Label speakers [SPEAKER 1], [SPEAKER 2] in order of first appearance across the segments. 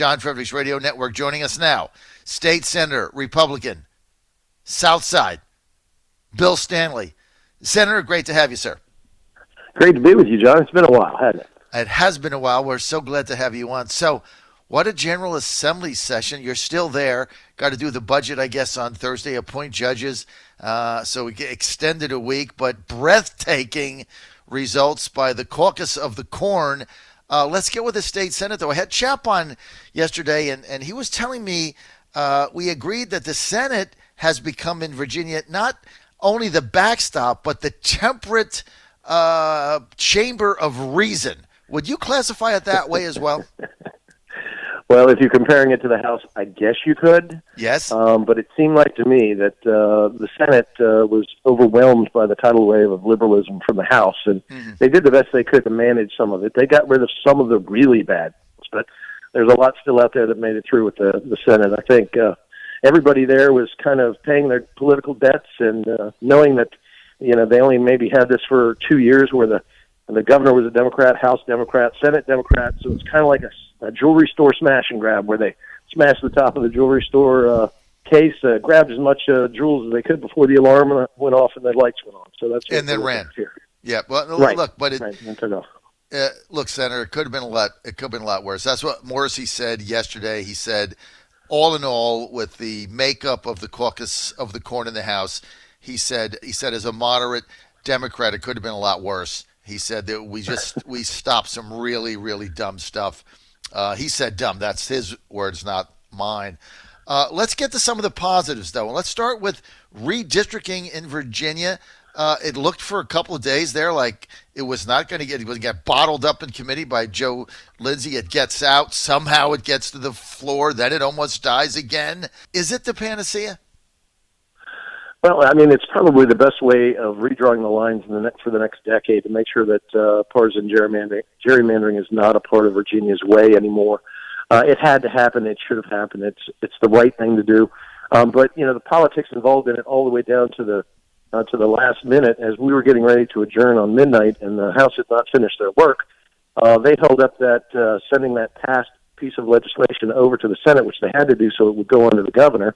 [SPEAKER 1] John Fredericks Radio Network. Joining us now, State Senator, Republican, South Side, Bill Stanley. Senator, great to have you, sir.
[SPEAKER 2] Great to be with you, John. It's been a while, hasn't it?
[SPEAKER 1] It has been a while. We're so glad to have you on. So, what a General Assembly session. You're still there. Got to do the budget, I guess, on Thursday, appoint judges. So we get extended a week, but breathtaking results by the caucus of the corn. Let's get with the state Senate, though. I had Chap on yesterday, and he was telling me we agreed that the Senate has become in Virginia not only the backstop, but the temperate chamber of reason. Would you classify it that way as well?
[SPEAKER 2] Well, if you're comparing it to the House, I guess you could.
[SPEAKER 1] Yes.
[SPEAKER 2] But it seemed like to me that the Senate was overwhelmed by the tidal wave of liberalism from the House, and they did the best they could to manage some of it. They got rid of some of the really bad ones, but there's a lot still out there that made it through with the Senate. I think everybody there was kind of paying their political debts and knowing that, they only maybe had this for 2 years where the governor was a Democrat, House Democrat, Senate Democrat, so it's kind of like a jewelry store smash and grab where they smashed the top of the jewelry store case, grabbed as much jewels as they could before the alarm went off and the lights went on. So that's
[SPEAKER 1] and then ran.
[SPEAKER 2] Here.
[SPEAKER 1] Yeah, well,
[SPEAKER 2] right.
[SPEAKER 1] Look, but
[SPEAKER 2] Look,
[SPEAKER 1] Senator, it could have been a lot. It could have been a lot worse. That's what Morrissey said yesterday. He said, all in all, with the makeup of the caucus of the corn in the House, he said as a moderate Democrat, it could have been a lot worse. He said that we stopped some really, really dumb stuff. He said dumb. That's his words, not mine. Let's get to some of the positives, though. And let's start with redistricting in Virginia. It looked for a couple of days there like it was not going to get bottled up in committee by Joe Lindsay. It gets out. Somehow it gets to the floor. Then it almost dies again. Is it the panacea?
[SPEAKER 2] Well, I mean, it's probably the best way of redrawing the lines for the next decade to make sure that partisan gerrymandering is not a part of Virginia's way anymore. It had to happen. It should have happened. It's the right thing to do. But the politics involved in it all the way down to the last minute, as we were getting ready to adjourn on midnight, and the House had not finished their work. They held up that sending that passed piece of legislation over to the Senate, which they had to do so it would go on to the governor,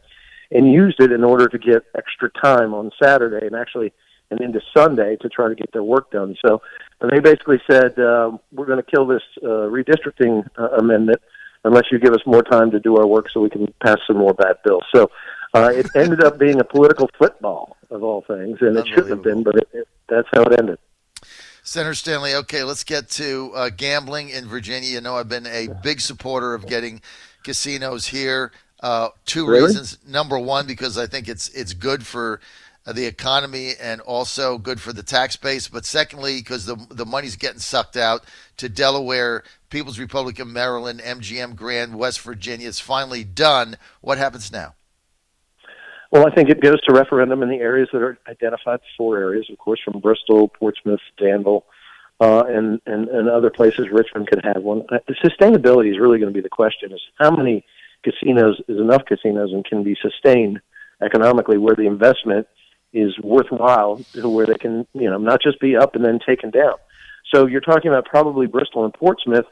[SPEAKER 2] and used it in order to get extra time on Saturday and into Sunday to try to get their work done. So they basically said, we're going to kill this redistricting amendment unless you give us more time to do our work so we can pass some more bad bills. So it ended up being a political football of all things, and it shouldn't have been, but that's how it ended.
[SPEAKER 1] Senator Stanley, okay, let's get to gambling in Virginia. I've been a big supporter of getting casinos here. Two reasons. Number one, because I think it's good for the economy and also good for the tax base. But secondly, because the money's getting sucked out to Delaware, People's Republic of Maryland, MGM Grand, West Virginia. It's finally done. What happens now?
[SPEAKER 2] Well, I think it goes to referendum in the areas that are identified, 4 areas, of course, from Bristol, Portsmouth, Danville, and other places. Richmond could have one. The sustainability is really going to be the question, is how many casinos is enough casinos and can be sustained economically where the investment is worthwhile, where they can, not just be up and then taken down. So you're talking about probably Bristol and Portsmouth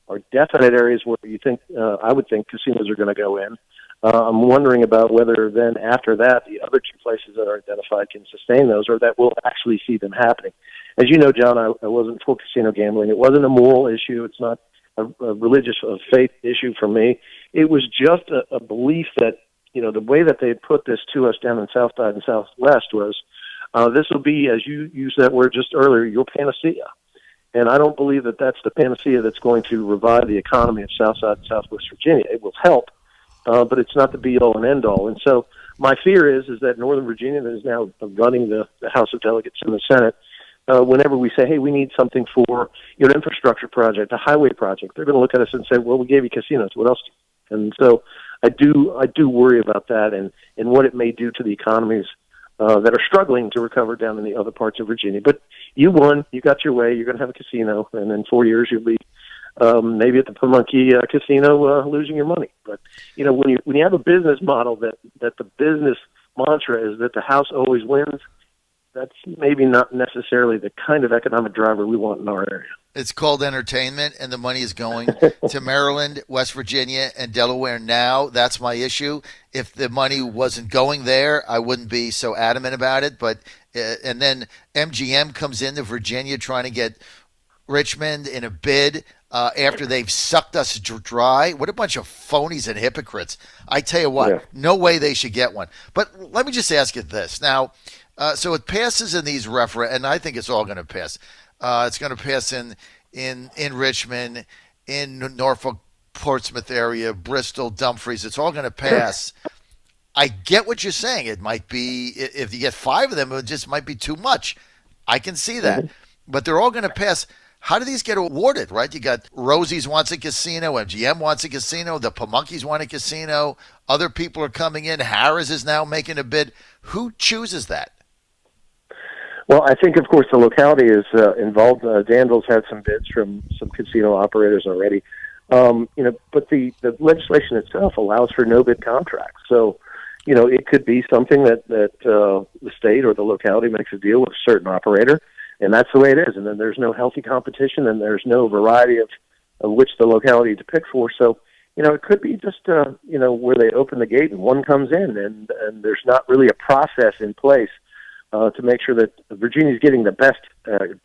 [SPEAKER 2] are definite areas where you think, I would think casinos are going to go in. I'm wondering about whether then after that, the other 2 places that are identified can sustain those, or that we'll actually see them happening. As you know, John, I wasn't for casino gambling. It wasn't a moral issue. It's not a religious faith issue for me. It was just a belief that, the way that they had put this to us down in Southside and Southwest was, this will be, as you used that word just earlier, your panacea. And I don't believe that that's the panacea that's going to revive the economy of Southside and Southwest Virginia. It will help, but it's not the be-all and end-all. And so my fear is that Northern Virginia, that is now running the House of Delegates and the Senate, whenever we say, hey, we need something for your infrastructure project, a highway project, they're going to look at us and say, well, we gave you casinos. What else? And so I do worry about that and what it may do to the economies that are struggling to recover down in the other parts of Virginia. But you won. You got your way. You're going to have a casino. And in 4 years, you'll be maybe at the Pamunkey Casino losing your money. But, when you have a business model that the business mantra is that the house always wins, that's maybe not necessarily the kind of economic driver we want in our area.
[SPEAKER 1] It's called entertainment, and the money is going to Maryland, West Virginia, and Delaware now. That's my issue. If the money wasn't going there, I wouldn't be so adamant about it. But and then MGM comes into Virginia trying to get Richmond in a bid after they've sucked us dry. What a bunch of phonies and hypocrites. I tell you what, no way they should get one. But let me just ask you this. Now, so it passes in these and I think it's all going to pass. It's going to pass in Richmond, in Norfolk, Portsmouth area, Bristol, Dumfries. It's all going to pass. I get what you're saying. It might be, if you get 5 of them, it just might be too much. I can see that. But they're all going to pass. How do these get awarded, right? You got Rosie's wants a casino, MGM wants a casino, the Pamunkeys want a casino, other people are coming in, Harris is now making a bid. Who chooses that?
[SPEAKER 2] Well, I think, of course, the locality is involved. Danville's had some bids from some casino operators already. But the legislation itself allows for no-bid contracts. So, it could be something that the state or the locality makes a deal with a certain operator, and that's the way it is. And then there's no healthy competition, and there's no variety of which the locality to pick for. So, it could be just, where they open the gate and one comes in, and there's not really a process in place to make sure that Virginia's getting the best,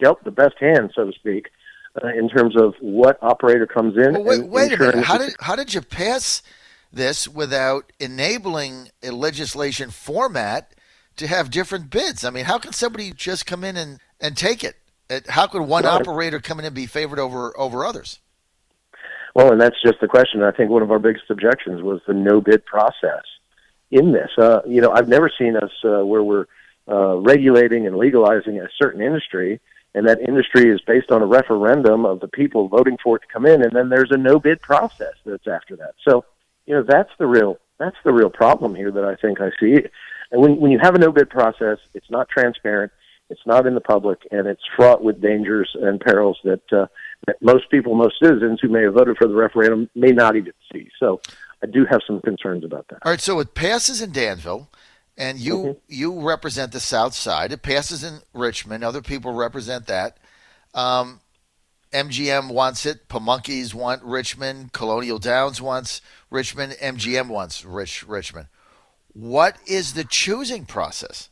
[SPEAKER 2] dealt the best hand, so to speak, in terms of what operator comes in.
[SPEAKER 1] Well, wait a minute. How did you pass this without enabling a legislation format to have different bids? I mean, how can somebody just come in and take it? How could one operator come in and be favored over others?
[SPEAKER 2] Well, and that's just the question. I think one of our biggest objections was the no-bid process in this. I've never seen us where we're regulating and legalizing a certain industry, and that industry is based on a referendum of the people voting for it to come in, and then there's a no-bid process that's after that. So, that's the real problem here that I think I see. And when you have a no-bid process, it's not transparent, it's not in the public, and it's fraught with dangers and perils that most people, most citizens who may have voted for the referendum may not even see. So I do have some concerns about that.
[SPEAKER 1] All right, so it passes in Danville, and you represent the South Side. It passes in Richmond. Other people represent that. MGM wants it. Pamunkeys want Richmond. Colonial Downs wants Richmond. MGM wants Richmond. What is the choosing process?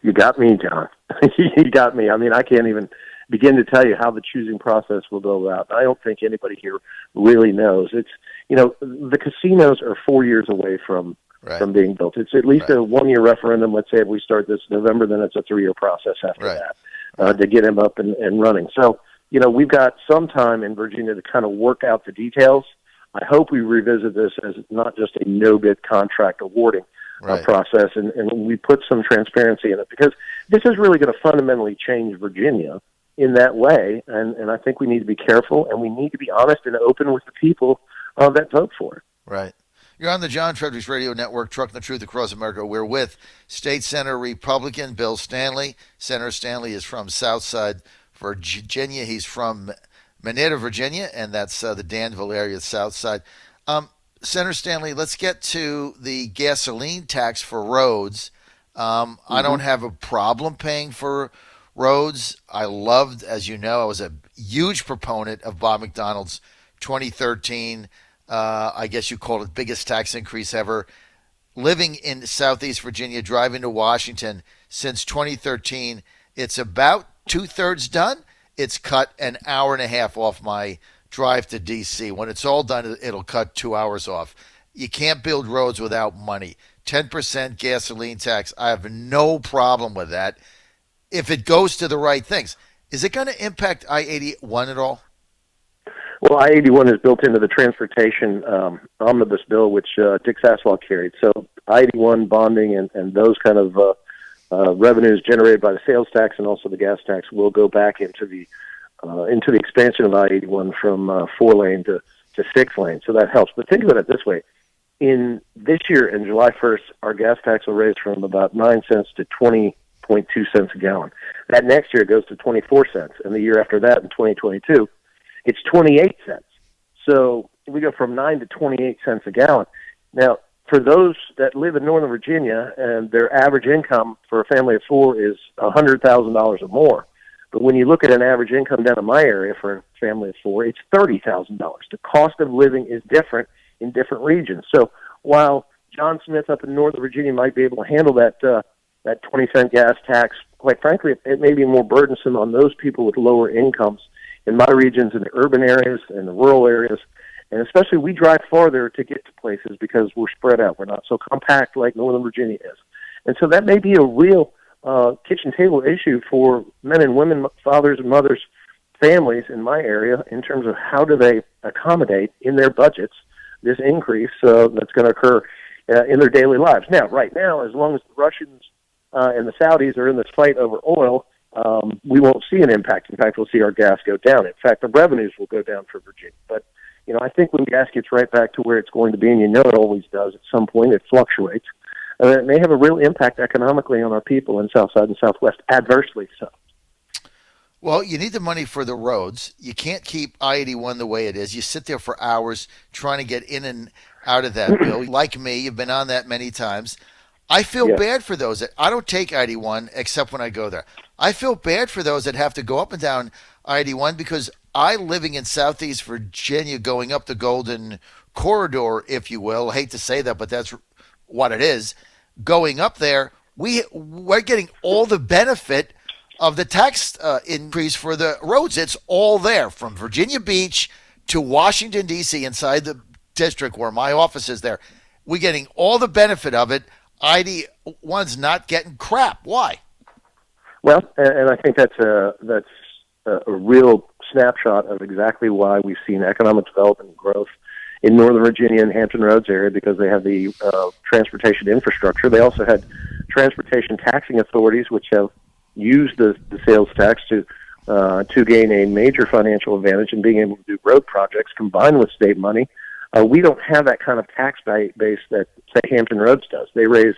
[SPEAKER 2] You got me, John. You got me. I mean, I can't even begin to tell you how the choosing process will go about. I don't think anybody here really knows. It's, the casinos are 4 years away from being built. It's at least a 1-year referendum. Let's say if we start this November, then it's a 3-year process after that to get them up and running. So, we've got some time in Virginia to kind of work out the details. I hope we revisit this as not just a no-bid contract awarding process, and we put some transparency in it, because this is really going to fundamentally change Virginia in that way, and I think we need to be careful, and we need to be honest and open with the people that vote for it.
[SPEAKER 1] Right. You're on the John Fredericks Radio Network, Trucking the Truth Across America. We're with State Senator Republican Bill Stanley. Senator Stanley is from Southside Virginia. He's from Manita, Virginia, and that's the Danville area, Southside. Senator Stanley, let's get to the gasoline tax for roads. I don't have a problem paying for roads. I loved, as you know, I was a huge proponent of Bob McDonald's 2013, I guess you call it biggest tax increase ever. Living in Southeast Virginia, driving to Washington since 2013, it's about 2/3 done. It's cut an hour and a half off my drive to D.C. When it's all done, it'll cut 2 hours off. You can't build roads without money. 10% gasoline tax, I have no problem with that if it goes to the right things. Is it going to impact I-81 at all?
[SPEAKER 2] Well, I-81 is built into the transportation omnibus bill, which Dick Sasslaw carried. So I-81 bonding and those kind of revenues generated by the sales tax and also the gas tax will go back into the expansion of I-81 from 4-lane to 6-lane. So that helps. But think of it this way. In this year, in July 1st, our gas tax will raise from about 9 cents to 20.2 cents a gallon. That next year it goes to 24 cents. And the year after that, in 2022, it's 28 cents. So we go from 9 to 28 cents a gallon. Now, for those that live in Northern Virginia and their average income for a family of 4 is $100,000 or more, But when you look at an average income down in my area for a family of four, it's $30,000. The cost of living is different in different regions. So while John Smith up in Northern Virginia might be able to handle that 20-cent gas tax, quite frankly, it may be more burdensome on those people with lower incomes in my regions, in the urban areas and the rural areas. And especially we drive farther to get to places because we're spread out. We're not so compact like Northern Virginia is. And so that may be a real kitchen table issue for men and women, fathers and mothers, families in my area in terms of how do they accommodate in their budgets this increase that's going to occur in their daily lives. Now, right now, as long as the Russians and the Saudis are in this fight over oil, we won't see an impact. In fact, we'll see our gas go down. In fact, the revenues will go down for Virginia. But, I think when gas gets right back to where it's going to be, and it always does at some point, it fluctuates, it may have a real impact economically on our people in Southside and Southwest, adversely so.
[SPEAKER 1] Well, you need the money for the roads. You can't keep I-81 the way it is. You sit there for hours trying to get in and out of that, Bill. Like me, you've been on that many times. I feel bad for those I don't take I-81 except when I go there. I feel bad for those that have to go up and down I-81 because living in Southeast Virginia, going up the Golden Corridor, if you will, I hate to say that, but that's what it is. Going up there, we're getting all the benefit of the tax increase for the roads. It's all there from Virginia Beach to Washington, D.C., inside the district where my office is there. We're getting all the benefit of it. ID1's not getting crap. Why?
[SPEAKER 2] Well, and I think that's a real snapshot of exactly why we've seen economic development and growth in Northern Virginia and Hampton Roads area, because they have the transportation infrastructure. They also had transportation taxing authorities, which have used the sales tax to gain a major financial advantage in being able to do road projects combined with state money. We don't have that kind of tax base that, say, Hampton Roads does. They raise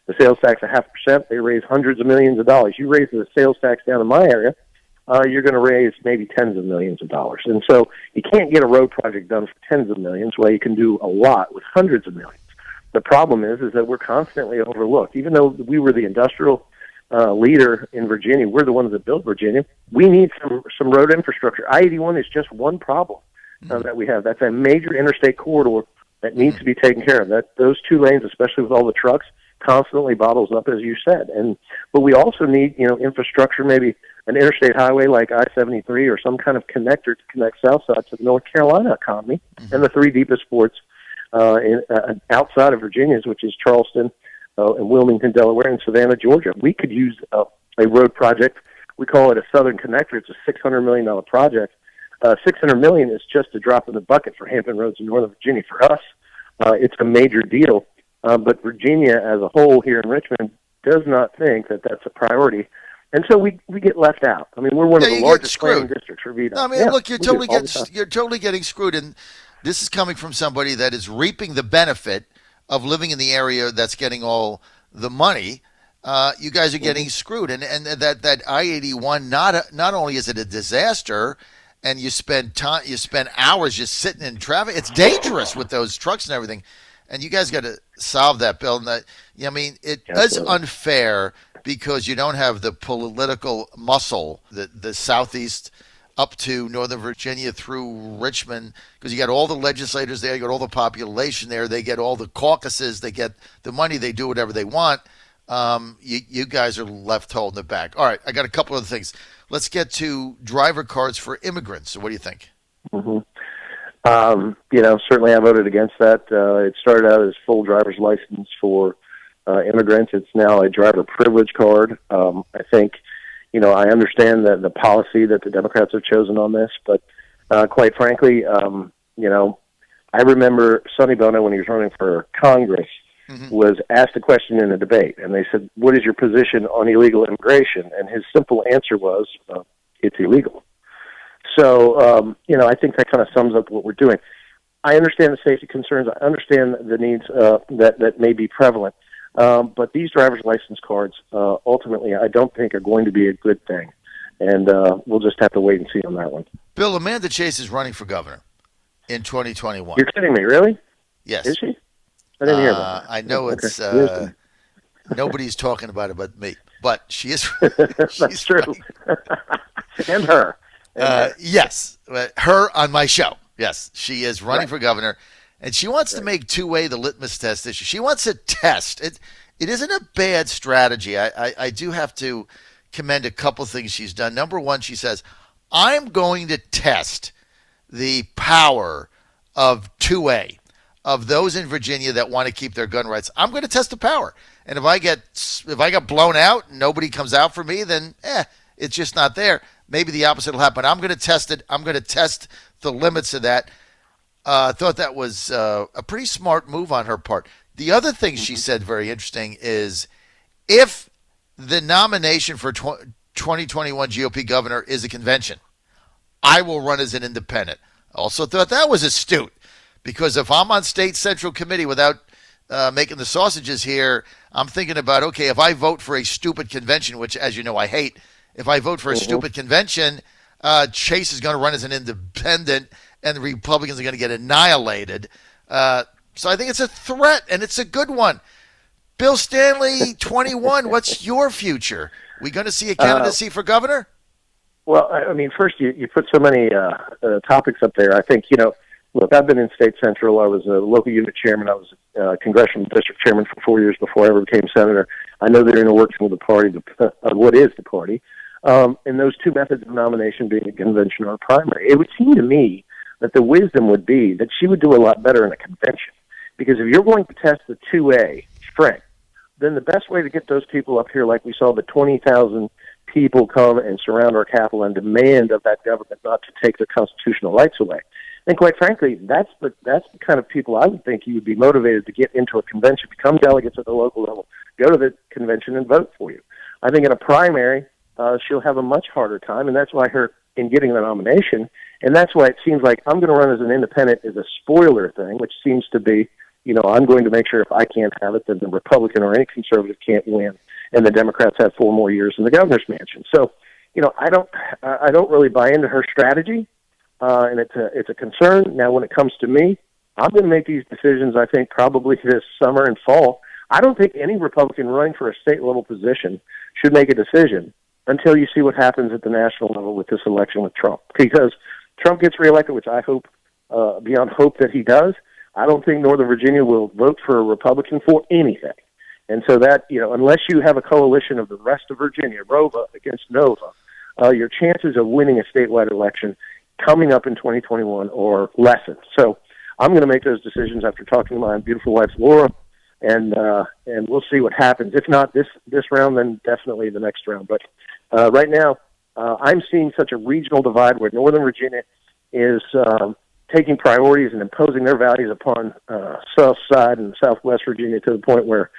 [SPEAKER 2] the sales tax 0.5%. They raise hundreds of millions of dollars. You raise the sales tax down in my area, you're going to raise maybe tens of millions of dollars. And so you can't get a road project done for tens of millions while you can do a lot with hundreds of millions. The problem is that we're constantly overlooked. Even though we were the industrial leader in Virginia, we're the ones that built Virginia, we need some road infrastructure. I-81 is just one problem that we have. That's a major interstate corridor that needs to be taken care of. Those two lanes, especially with all the trucks, constantly bottles up, as you said. But we also need, infrastructure, maybe an interstate highway like I-73 or some kind of connector to connect Southside to the North Carolina economy and the three deepest ports outside of Virginia's, which is Charleston and Wilmington, Delaware, and Savannah, Georgia. We could use a road project. We call it a Southern Connector. It's a $600 million project. $600 million is just a drop in the bucket for Hampton Roads in Northern Virginia. For us, it's a major deal. But Virginia as a whole here in Richmond does not think that that's a priority. And so we get left out. I mean, we're one of the largest planning districts for VDOT.
[SPEAKER 1] No, I mean, look, you're totally getting screwed. And this is coming from somebody that is reaping the benefit of living in the area that's getting all the money. You guys are getting screwed. And that I-81, not only is it a disaster, and you spend hours just sitting in traffic, it's dangerous with those trucks and everything. And you guys got to solve that, Bill. And it is unfair because you don't have the political muscle, the Southeast up to Northern Virginia through Richmond, because you got all the legislators there, you got all the population there, they get all the caucuses, they get the money, they do whatever they want. You guys are left holding it back. All right, I got a couple other things. Let's get to driver cards for immigrants. So what do you think?
[SPEAKER 2] Mm-hmm. Certainly I voted against that. It started out as full driver's license for immigrants. It's now a driver privilege card. I think, I understand the policy that the Democrats have chosen on this, but quite frankly, I remember Sonny Bono, when he was running for Congress, was asked a question in a debate, and they said, "What is your position on illegal immigration?" And his simple answer was, "It's illegal." So, I think that kind of sums up what we're doing. I understand the safety concerns. I understand the needs that may be prevalent. But these driver's license cards, ultimately, I don't think are going to be a good thing. And we'll just have to wait and see on that one.
[SPEAKER 1] Bill, Amanda Chase is running for governor in 2021.
[SPEAKER 2] You're kidding me, really?
[SPEAKER 1] Yes.
[SPEAKER 2] Is she? I didn't hear about that.
[SPEAKER 1] I know it's nobody's talking about it but me. but she is.
[SPEAKER 2] That's true. And her.
[SPEAKER 1] Yes, her on my show. Yes, she is running for governor, and she wants to make two-way the litmus test issue. She wants a test. It isn't a bad strategy. I do have to commend a couple things she's done. Number one, she says, I'm going to test the power of two-way, of those in Virginia that want to keep their gun rights. I'm going to test the power. And if I get blown out and nobody comes out for me, then it's just not there. Maybe the opposite will happen. I'm going to test it. I'm going to test the limits of that. I thought that was a pretty smart move on her part. The other thing she said, very interesting, is if the nomination for 2021 GOP governor is a convention, I will run as an independent. I also thought that was astute, because if I'm on state central committee without making the sausages here, I'm thinking about, okay, if I vote for a stupid convention, which, as you know, I hate, if I vote for a stupid convention, Chase is going to run as an independent, and the Republicans are going to get annihilated. So I think it's a threat, and it's a good one. Bill Stanley, 21, what's your future? We going to see a candidacy for governor?
[SPEAKER 2] Well, I mean, first, you put so many topics up there. I think, look, I've been in State Central. I was a local unit chairman. I was a congressional district chairman for 4 years before I ever became senator. I know they're in the works with the party, what is the party. And those two methods of nomination being a convention or a primary. It would seem to me that the wisdom would be that she would do a lot better in a convention. Because if you're going to test the 2A strength, then the best way to get those people up here, like we saw the 20,000 people come and surround our Capitol and demand of that government not to take their constitutional rights away. And quite frankly, that's the kind of people I would think you would be motivated to get into a convention, become delegates at the local level, go to the convention and vote for you. I think in a primary, she'll have a much harder time, and that's why in getting the nomination, and that's why it seems like I'm going to run as an independent is a spoiler thing, which seems to be, I'm going to make sure if I can't have it, then the Republican or any conservative can't win, and the Democrats have 4 more years in the governor's mansion. So, I don't really buy into her strategy, and it's a concern. Now, when it comes to me, I'm going to make these decisions, I think, probably this summer and fall. I don't think any Republican running for a state-level position should make a decision until you see what happens at the national level with this election with Trump. Because Trump gets reelected, which I hope, beyond hope that he does, I don't think Northern Virginia will vote for a Republican for anything. And so that, unless you have a coalition of the rest of Virginia, ROVA against NOVA, your chances of winning a statewide election coming up in 2021 are lessened. So I'm going to make those decisions after talking to my beautiful wife, Laura, and we'll see what happens. If not this round, then definitely the next round. But right now, I'm seeing such a regional divide where Northern Virginia is taking priorities and imposing their values upon South Side and Southwest Virginia to the point where,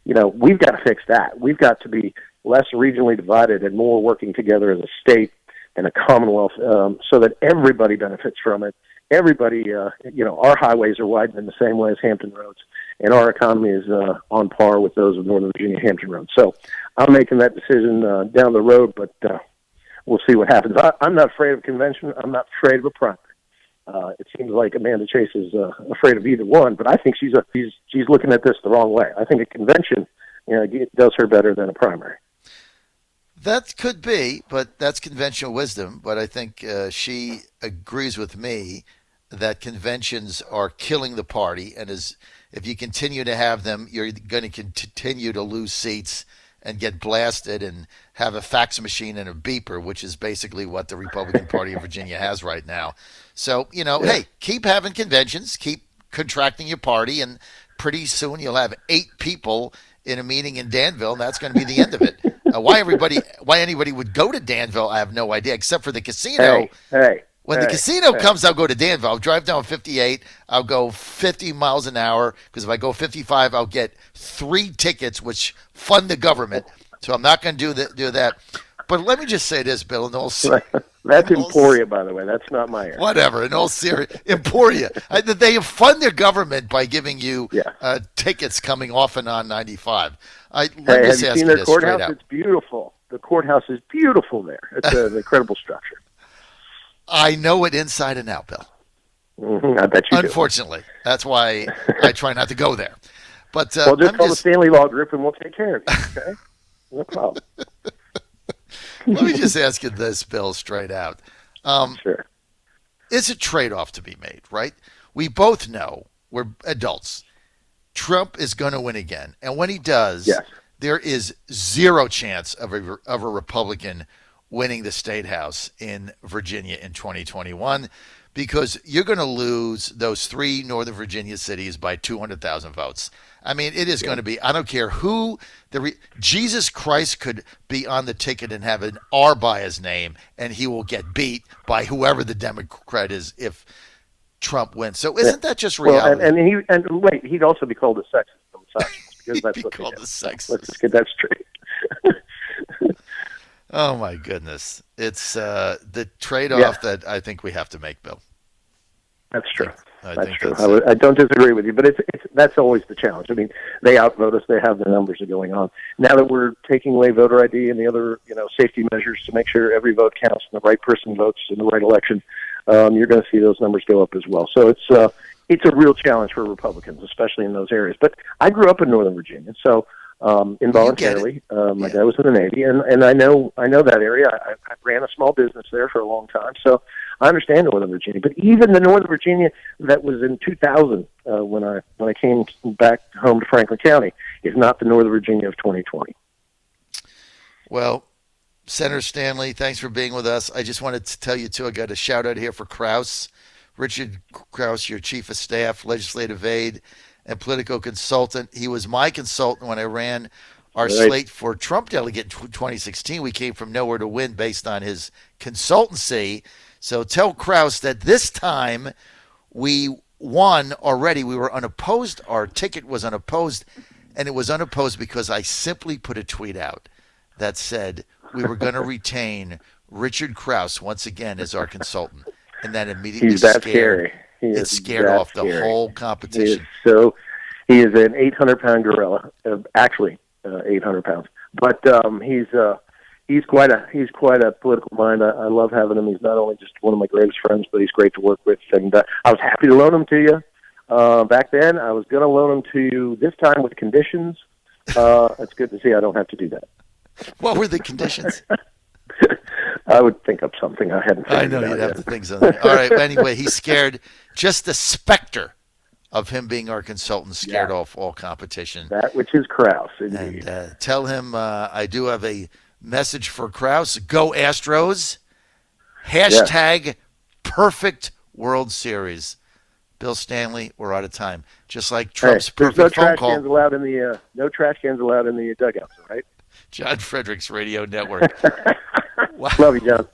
[SPEAKER 2] we've got to fix that. We've got to be less regionally divided and more working together as a state and a commonwealth so that everybody benefits from it. Everybody, our highways are widened in the same way as Hampton roads, and our economy is on par with those of Northern Virginia Hampton roads. So I'm making that decision down the road, but we'll see what happens. I'm not afraid of convention. I'm not afraid of a primary. It seems like Amanda Chase is afraid of either one, but I think she's looking at this the wrong way. I think a convention does her better than a primary.
[SPEAKER 1] That could be, but that's conventional wisdom. But I think she agrees with me that conventions are killing the party, and if you continue to have them, you're going to continue to lose seats and get blasted and have a fax machine and a beeper, which is basically what the Republican Party of Virginia has right now. So, hey, keep having conventions, keep contracting your party, and pretty soon you'll have 8 people in a meeting in Danville, and that's going to be the end of it. Why anybody would go to Danville, I have no idea, except for the casino. When the casino comes, I'll go to Danville. I'll drive down 58. I'll go 50 miles an hour, because if I go 55, I'll get 3 tickets, which fund the government. So I'm not going to do that. But let me just say this, Bill. In all
[SPEAKER 2] that's Emporia, by the way. That's not my area.
[SPEAKER 1] Whatever. In all seriousness, Emporia. They fund their government by giving you tickets coming off and on 95.
[SPEAKER 2] Have you seen their courthouse? It's beautiful. The courthouse is beautiful there. It's an incredible structure.
[SPEAKER 1] I know it inside and out, Bill.
[SPEAKER 2] Mm-hmm, I bet you
[SPEAKER 1] Unfortunately. That's why I try not to go there. But
[SPEAKER 2] just call the Stanley Law Group and we'll take care of you, okay? No problem.
[SPEAKER 1] Let me just ask you this, Bill, straight out.
[SPEAKER 2] Sure.
[SPEAKER 1] It's a trade-off to be made, right? We both know, we're adults, Trump is going to win again. And when he does,
[SPEAKER 2] Yes.
[SPEAKER 1] there is zero chance of a Republican winning the state house in Virginia in 2021 because you're going to lose those 3 Northern Virginia cities by 200,000 votes. I mean, it is going to be, I don't care who, Jesus Christ could be on the ticket and have an R by his name, and he will get beat by whoever the Democrat is if Trump wins. So isn't that just reality?
[SPEAKER 2] Well, and wait, he'd also be called a sexist and misogynist because that's what
[SPEAKER 1] called
[SPEAKER 2] they
[SPEAKER 1] a sexist.
[SPEAKER 2] Let's just get that straight.
[SPEAKER 1] Oh my goodness! It's the trade-off that I think we have to make, Bill.
[SPEAKER 2] That's true.
[SPEAKER 1] That's
[SPEAKER 2] true. I don't disagree with you, but that's always the challenge. I mean, they outvote us. They have the numbers are going on. Now that we're taking away voter ID and the other, safety measures to make sure every vote counts and the right person votes in the right election, you're going to see those numbers go up as well. So it's a real challenge for Republicans, especially in those areas. But I grew up in Northern Virginia, so involuntarily, my dad was in the Navy, and I know that area. I ran a small business there for a long time, so I understand Northern Virginia. But even the Northern Virginia that was in 2000, when I came back home to Franklin County, is not the Northern Virginia of 2020.
[SPEAKER 1] Well, Senator Stanley, thanks for being with us. I just wanted to tell you, too, I got a shout-out here for Krause. Richard Krause, your chief of staff, legislative aide, and political consultant. He was my consultant when I ran our slate for Trump delegate in 2016. We came from nowhere to win based on his consultancy. So tell Krause that this time we won already. We were unopposed. Our ticket was unopposed, and it was unopposed because I simply put a tweet out that said we were going to retain Richard Krause once again as our consultant. And that immediately
[SPEAKER 2] scary.
[SPEAKER 1] It scared off the whole competition.
[SPEAKER 2] He is an 800-pound gorilla, actually 800 pounds. But he's quite a political mind. I love having him. He's not only just one of my greatest friends, but he's great to work with. And I was happy to loan him to you back then. I was going to loan him to you this time with conditions. It's good to see I don't have to do that.
[SPEAKER 1] What were the conditions?
[SPEAKER 2] I would think of something I hadn't.
[SPEAKER 1] I know you'd have to think something. All right. Anyway, he's scared. Just the specter of him being our consultant scared off all competition.
[SPEAKER 2] That which is Krause, indeed.
[SPEAKER 1] And tell him I do have a message for Krause. Go Astros. Hashtag perfect World Series. Bill Stanley, we're out of time. Just like Trump's perfect phone call.
[SPEAKER 2] No trash cans allowed in the dugouts, right?
[SPEAKER 1] John Fredericks Radio Network.
[SPEAKER 2] Wow. Love you, John.